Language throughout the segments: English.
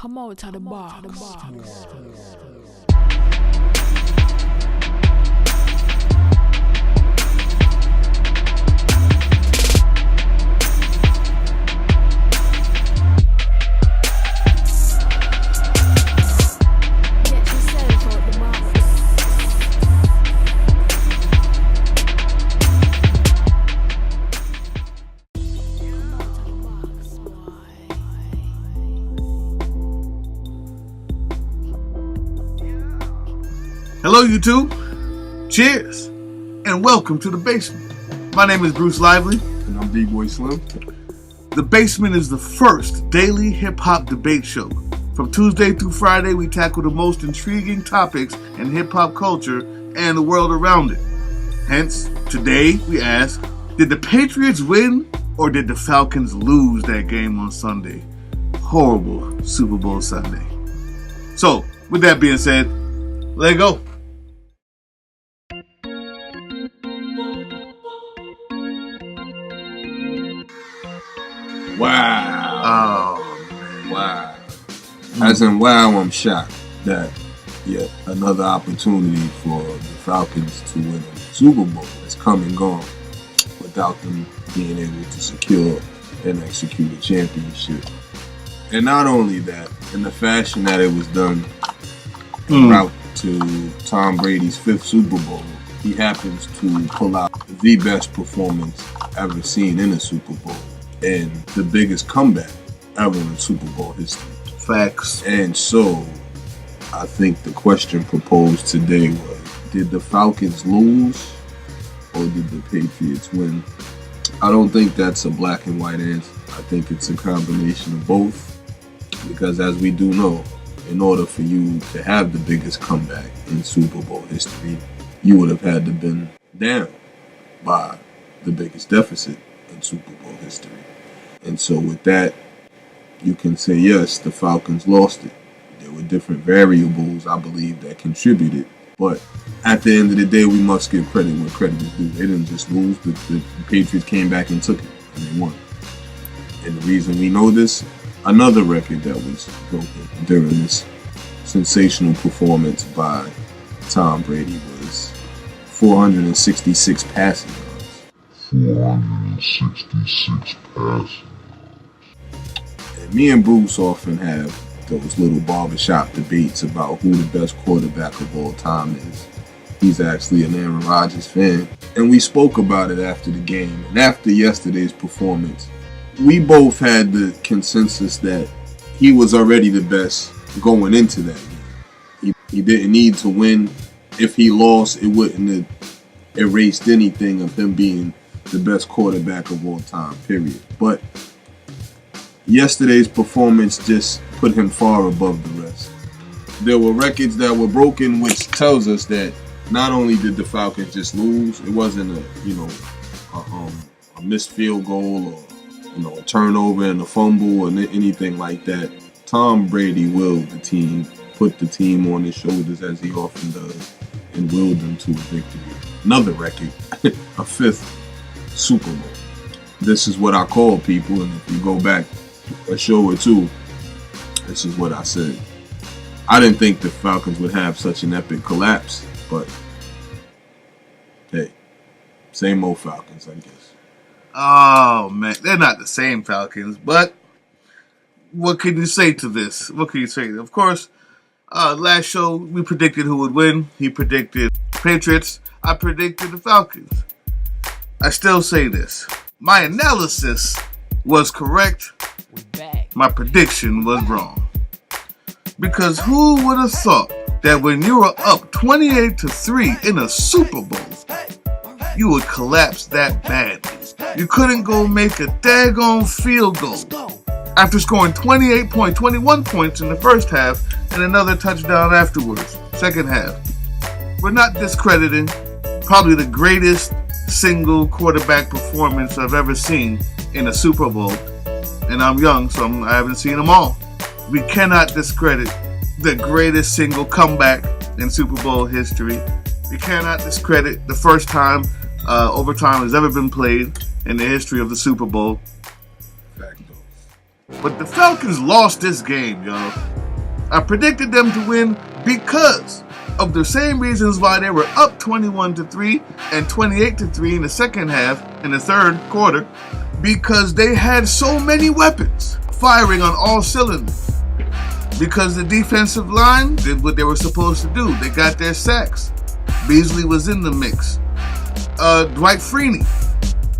Come out of the box. Get yourself out the box. Come out of the box, boy. Hello, YouTube. Cheers, and welcome to The Basement. My name is Bruce Lively. And I'm D-Boy Slim. The Basement is the first daily hip-hop debate show. From Tuesday through Friday, we tackle the most intriguing topics in hip-hop culture and the world around it. Hence, today we ask, did the Patriots win or did the Falcons lose that game on Sunday? Horrible Super Bowl Sunday. So, with that being said, let's go. Wow. Oh, man. Wow. As in, wow, I'm shocked that yet another opportunity for the Falcons to win a Super Bowl has come and gone without them being able to secure and execute a championship. And not only that, in the fashion that it was done en route to Tom Brady's 5th Super Bowl, he happens to pull out the best performance ever seen in a Super Bowl and the biggest comeback ever in Super Bowl history. Facts. And so, I think the question proposed today was, did the Falcons lose or did the Patriots win? I don't think that's a black and white answer. I think it's a combination of both, because as we do know, in order for you to have the biggest comeback in Super Bowl history, you would have had to been down by the biggest deficit in Super Bowl history. And so with that, you can say, yes, the Falcons lost it. There were different variables, I believe, that contributed. But at the end of the day, we must give credit where credit is due. They didn't just lose. The Patriots came back and took it, and they won. And the reason we know this, another record that was broken during this sensational performance by Tom Brady was 466 passing yards. 466 passes. And me and Bruce often have those little barbershop debates about who the best quarterback of all time is. He's actually an Aaron Rodgers fan. And we spoke about it after the game. And after yesterday's performance, we both had the consensus that he was already the best going into that game. He didn't need to win. If he lost, it wouldn't have erased anything of him being the best quarterback of all time, period. But yesterday's performance just put him far above the rest. There were records that were broken, which tells us that not only did the Falcons just lose, it wasn't a missed field goal or a turnover and a fumble or anything like that. Tom Brady willed the team, put the team on his shoulders as he often does, and willed them to a victory. Another record, a 5th Super Bowl. This is what I call people, and if you go back a show or two, this is what I said. I didn't think the Falcons would have such an epic collapse, but hey, same old Falcons, I guess. Oh, man. They're not the same Falcons, but what can you say to this? What can you say? Of course, last show, we predicted who would win. He predicted Patriots. I predicted the Falcons. I still say this. My analysis was correct. My prediction was wrong. Because who would have thought that when you were up 28-3 in a Super Bowl, you would collapse that badly? You couldn't go make a daggone field goal after scoring 21 points in the first half and another touchdown afterwards, second half. We're not discrediting probably the greatest single quarterback performance I've ever seen in a Super Bowl. And I'm young, so I haven't seen them all. We cannot discredit the greatest single comeback in Super Bowl history. We cannot discredit the first time overtime has ever been played in the history of the Super Bowl. But the Falcons lost this game, y'all. I predicted them to win because of the same reasons why they were up 21-3 and 28-3 in the second half, in the third quarter, because they had so many weapons firing on all cylinders. Because the defensive line did what they were supposed to do. They got their sacks. Beasley was in the mix. Dwight Freeney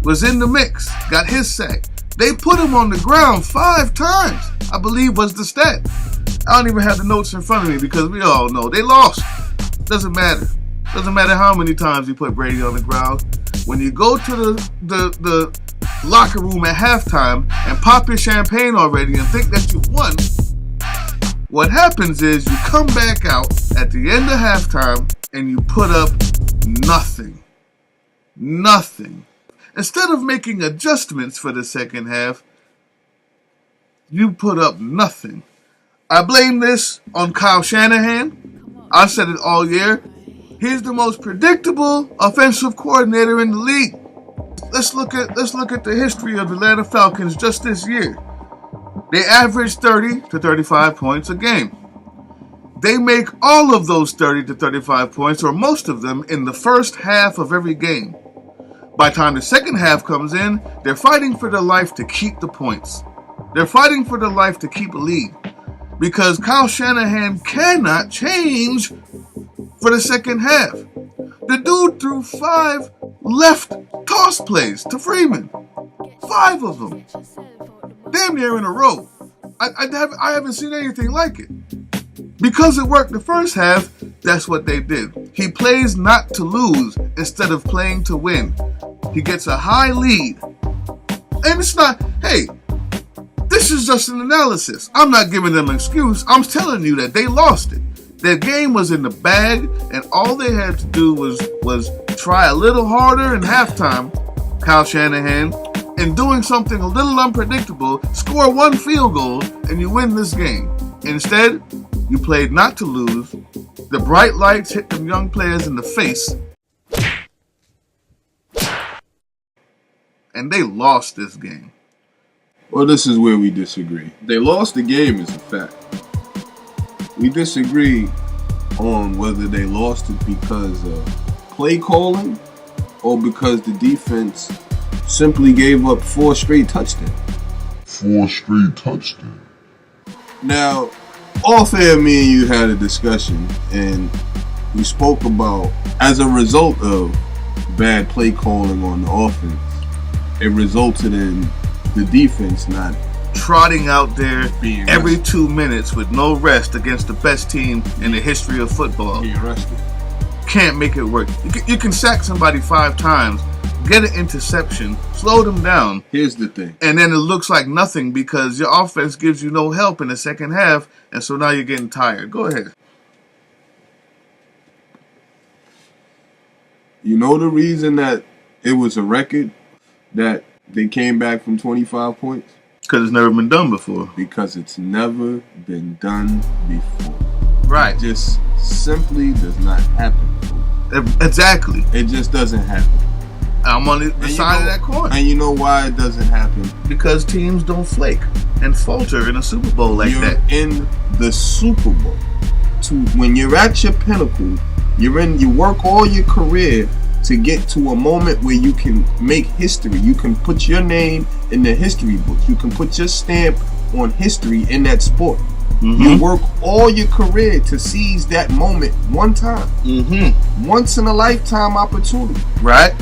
was in the mix, got his sack. They put him on the ground 5 times, I believe was the stat. I don't even have the notes in front of me because we all know they lost. Doesn't matter. Doesn't matter how many times you put Brady on the ground. When you go to the locker room at halftime and pop your champagne already and think that you've won, what happens is you come back out at the end of halftime and you put up nothing. Nothing. Instead of making adjustments for the second half, you put up nothing. I blame this on Kyle Shanahan. I said it all year. He's the most predictable offensive coordinator in the league. Let's look at the history of the Atlanta Falcons just this year. They average 30 to 35 points a game. They make all of those 30 to 35 points, or most of them, in the first half of every game. By the time the second half comes in, they're fighting for their life to keep the points. They're fighting for their life to keep a lead. Because Kyle Shanahan cannot change for the second half. The dude threw 5 left toss plays to Freeman. 5 of them. Damn near in a row. I haven't seen anything like it. Because it worked the first half, that's what they did. He plays not to lose instead of playing to win. He gets a high lead. And it's not, hey, this is just an analysis. I'm not giving them an excuse. I'm telling you that they lost it. Their game was in the bag, and all they had to do was try a little harder in halftime, Kyle Shanahan, and doing something a little unpredictable, score 1 field goal, and you win this game. Instead, you played not to lose. The bright lights hit them young players in the face, and they lost this game. Well, this is where we disagree. They lost the game is a fact. We disagree on whether they lost it because of play calling or because the defense simply gave up 4 straight touchdowns. 4 straight touchdowns. Now, off air, me and you had a discussion, and we spoke about, as a result of bad play calling on the offense, it resulted in the defense not trotting out there being every rested. 2 minutes with no rest against the best team in the history of football. Being rested. Can't make it work. You can sack somebody 5 times, get an interception, slow them down, Here's the thing. and then it looks like nothing because your offense gives you no help in the second half, and so now you're getting tired. Go ahead. You know the reason that it was a record that they came back from 25 points? Because it's never been done before. Because it's never been done before. Right. It just simply does not happen. Exactly. It just doesn't happen. I'm on the And side of that coin. And you know why it doesn't happen? Because teams don't flake and falter in a Super Bowl like You're that. in the Super Bowl. When you're at your pinnacle, you work all your career to get to a moment where you can make history. You can put your name in the history books. You can put your stamp on history in that sport. Mm-hmm. You work all your career to seize that moment one time. Mm-hmm. Once in a lifetime opportunity. Right?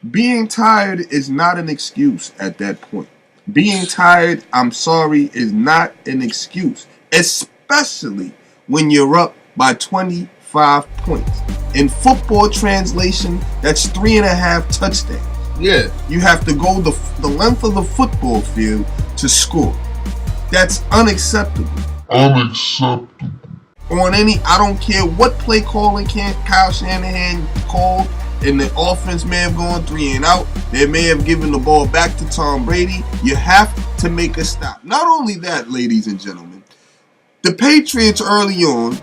Being tired is not an excuse at that point. Being tired, I'm sorry, is not an excuse. Especially when you're up by 25 points. In football translation, that's 3.5 touchdowns. Yeah. You have to go the length of the football field to score. That's unacceptable. Unacceptable. I don't care what play calling Kyle Shanahan called, and the offense may have gone 3 and out. They may have given the ball back to Tom Brady. You have to make a stop. Not only that, ladies and gentlemen, the Patriots early on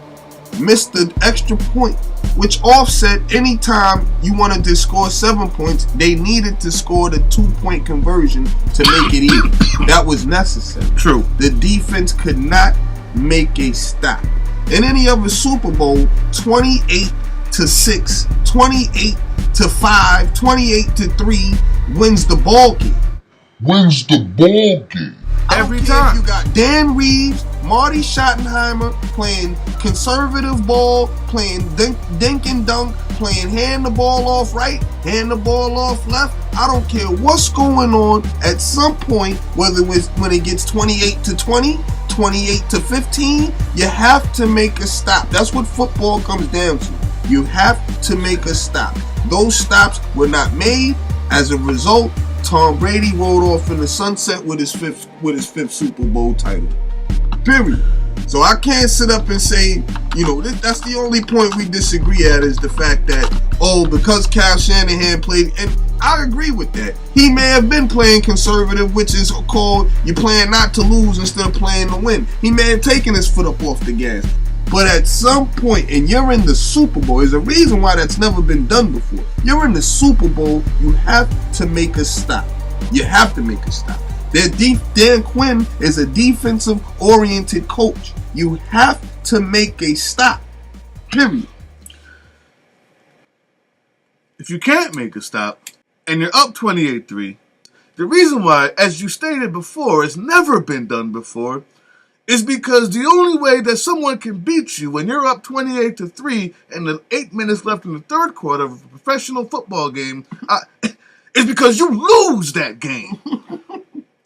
missed the extra point, which offset any time you wanted to score 7 points. They needed to score the 2-point conversion to make it even. That was necessary. True. The defense could not make a stop. In any other Super Bowl, 28-6, 28-5, 28-3 wins the ball game. Wins the ball game. Every I don't care time. if you got Dan Reeves, Marty Schottenheimer playing conservative ball, playing dink and dunk, playing hand the ball off right, hand the ball off left. I don't care what's going on. At some point, whether it's when it gets 28-20, 28-15, you have to make a stop. That's what football comes down to. You have to make a stop. Those stops were not made. As a result, Tom Brady rolled off in the sunset with his fifth Super Bowl title. Period. So I can't sit up and say, that's the only point we disagree at is the fact that, because Kyle Shanahan played, and I agree with that. He may have been playing conservative, which is called you're playing not to lose instead of playing to win. He may have taken his foot up off the gas. But at some point, and you're in the Super Bowl, there's a reason why that's never been done before. You're in the Super Bowl, you have to make a stop. You have to make a stop. Dan Quinn is a defensive-oriented coach. You have to make a stop. Period. If you can't make a stop, and you're up 28-3, the reason why, as you stated before, it's never been done before, is because the only way that someone can beat you when you're up 28-3 and there's 8 minutes left in the third quarter of a professional football game is because you lose that game.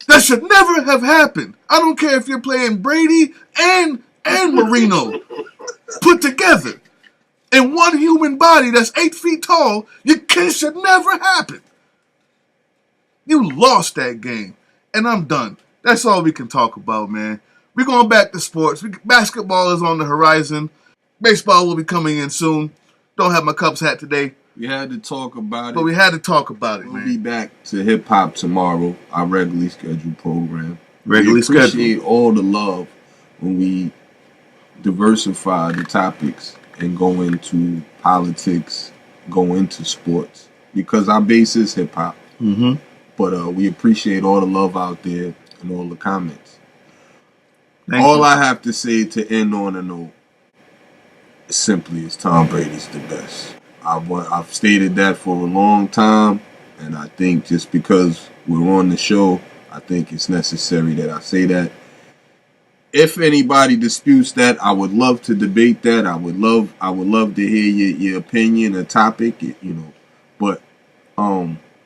That should never have happened. I don't care if you're playing Brady and Marino put together in one human body that's 8 feet tall. It should never happen. You lost that game, and I'm done. That's all we can talk about, man. We're going back to sports. Basketball is on the horizon. Baseball will be coming in soon. Don't have my Cubs hat today. We had to talk about it. But we had to talk about it, We'll man. be back to hip hop tomorrow, our regularly scheduled program. Regularly we appreciate scheduled. all the love when we diversify the topics and go into politics, go into sports, because our base is hip hop. Mm-hmm. But we appreciate all the love out there and all the comments. Thank All you. I have to say to end on a note simply is Tom Brady's the best. I've stated that for a long time, and I think just because we're on the show, I think it's necessary that I say that. If anybody disputes that, I would love to debate that. I would love to hear your opinion, a topic, But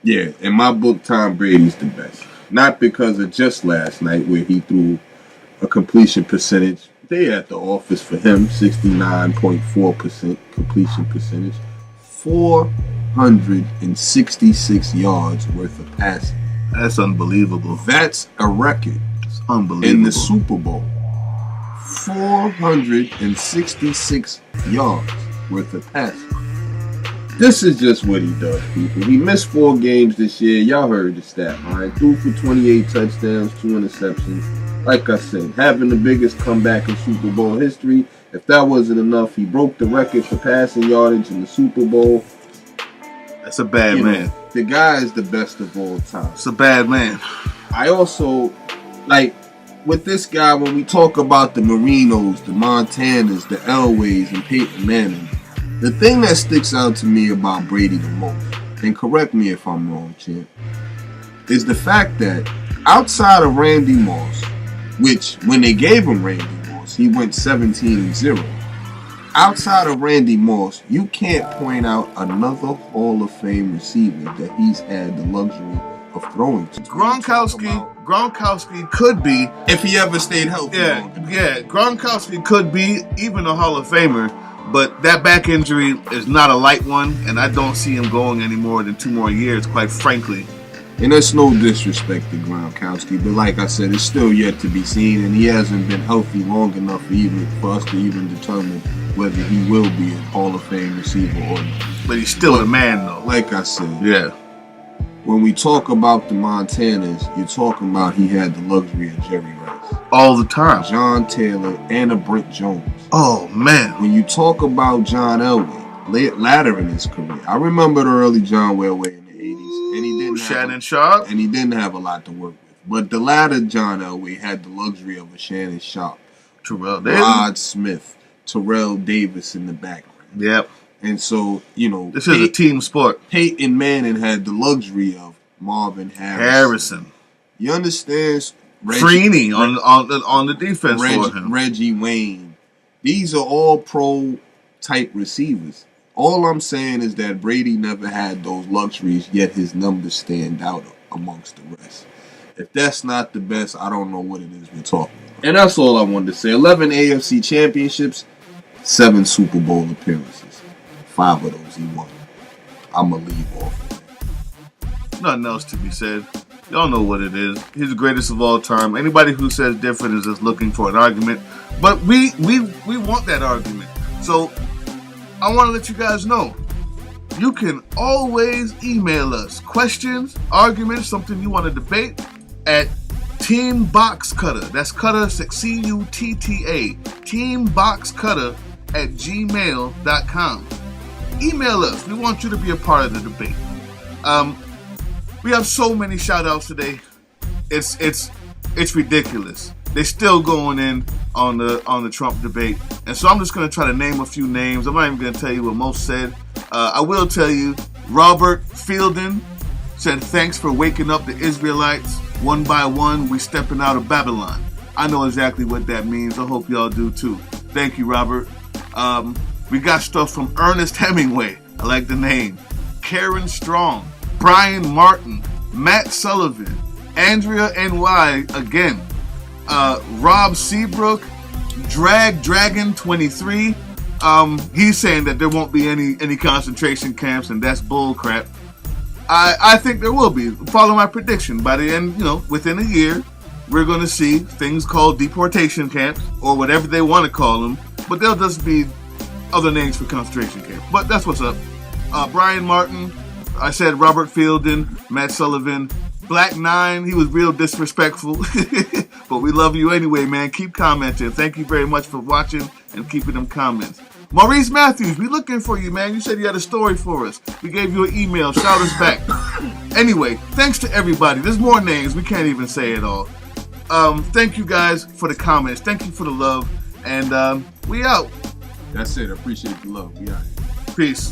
yeah, in my book, Tom Brady's the best. Not because of just last night where he threw a completion percentage. They at the office for him, 69.4% completion percentage. 466 yards worth of passing. That's unbelievable. That's a record It's unbelievable. in the Super Bowl. 466 yards worth of passing. This is just what he does, people. He missed 4 games this year. Y'all heard the stat, right? Threw for 28 touchdowns, 2 interceptions. Like I said, having the biggest comeback in Super Bowl history. If that wasn't enough, he broke the record for passing yardage in the Super Bowl. That's a bad man. The guy is the best of all time. It's a bad man. I also, with this guy, when we talk about the Marinos, the Montanas, the Elways, and Peyton Manning, the thing that sticks out to me about Brady the most, and correct me if I'm wrong, champ, is the fact that outside of Randy Moss, which when they gave him Randy Moss, he went 17-0. Outside of Randy Moss, you can't point out another Hall of Fame receiver that he's had the luxury of throwing to. Gronkowski could be, If he ever stayed healthy. Gronkowski could be even a Hall of Famer, but that back injury is not a light one, and I don't see him going any more than 2 more years, quite frankly. And that's no disrespect to Gronkowski, but like I said, it's still yet to be seen, and he hasn't been healthy long enough for us to even determine whether he will be a Hall of Fame receiver or not. But he's still a man, though. Like I said, Yeah. when we talk about the Montanas, you're talking about he had the luxury of Jerry Rice, All the time. John Taylor, and a Brent Jones. Oh, man. When you talk about John Elway, later in his career, I remember the early John Elway in the 80s, and Shannon Sharp. he didn't have a lot to work with. But the latter John Elway had the luxury of a Shannon Sharp, Terrell Davis. Rod Smith, Terrell Davis in the background. Yep. And so, this is a team sport. Peyton Manning had the luxury of Marvin Harrison. You understand? Freeney on the defense for him. Reggie Wayne. These are all pro type receivers. All I'm saying is that Brady never had those luxuries, yet his numbers stand out amongst the rest. If that's not the best, I don't know what it is we're talking about. And that's all I wanted to say. 11 AFC championships, 7 Super Bowl appearances. 5 of those he won. I'm going to leave off of that. Nothing else to be said. Y'all know what it is. He's the greatest of all time. Anybody who says different is just looking for an argument. But we want that argument. So I want to let you guys know. You can always email us questions, arguments, something you want to debate at Team Box Cutter. That's Cutter, C-U-T-T-A. teamboxcutter@gmail.com. Email us. We want you to be a part of the debate. We have so many shout outs today. It's ridiculous. They're still going in on the Trump debate. And so I'm just going to try to name a few names. I'm not even going to tell you what most said. I will tell you, Robert Fielden said, thanks for waking up the Israelites. One by one, we stepping out of Babylon. I know exactly what that means. I hope y'all do too. Thank you, Robert. We got stuff from Ernest Hemingway. I like the name. Karen Strong. Brian Martin. Matt Sullivan. Andrea NY again. Rob Seabrook. Drag Dragon 23. He's saying that there won't be any concentration camps, and that's bull crap. I think there will be. Follow my prediction. By the end, within a year, we're going to see things called deportation camps, or whatever they want to call them, but they'll just be other names for concentration camps. But that's what's up. Brian Martin, I said Robert Fielden, Matt Sullivan, Black 9, he was real disrespectful, but we love you anyway, man. Keep commenting. Thank you very much for watching and keeping them comments. Maurice Matthews, we looking for you, man. You said you had a story for us. We gave you an email. Shout us back. Anyway, thanks to everybody. There's more names. We can't even say it all. Thank you guys for the comments. Thank you for the love. And we out. That's it. I appreciate the love. We out here. Peace.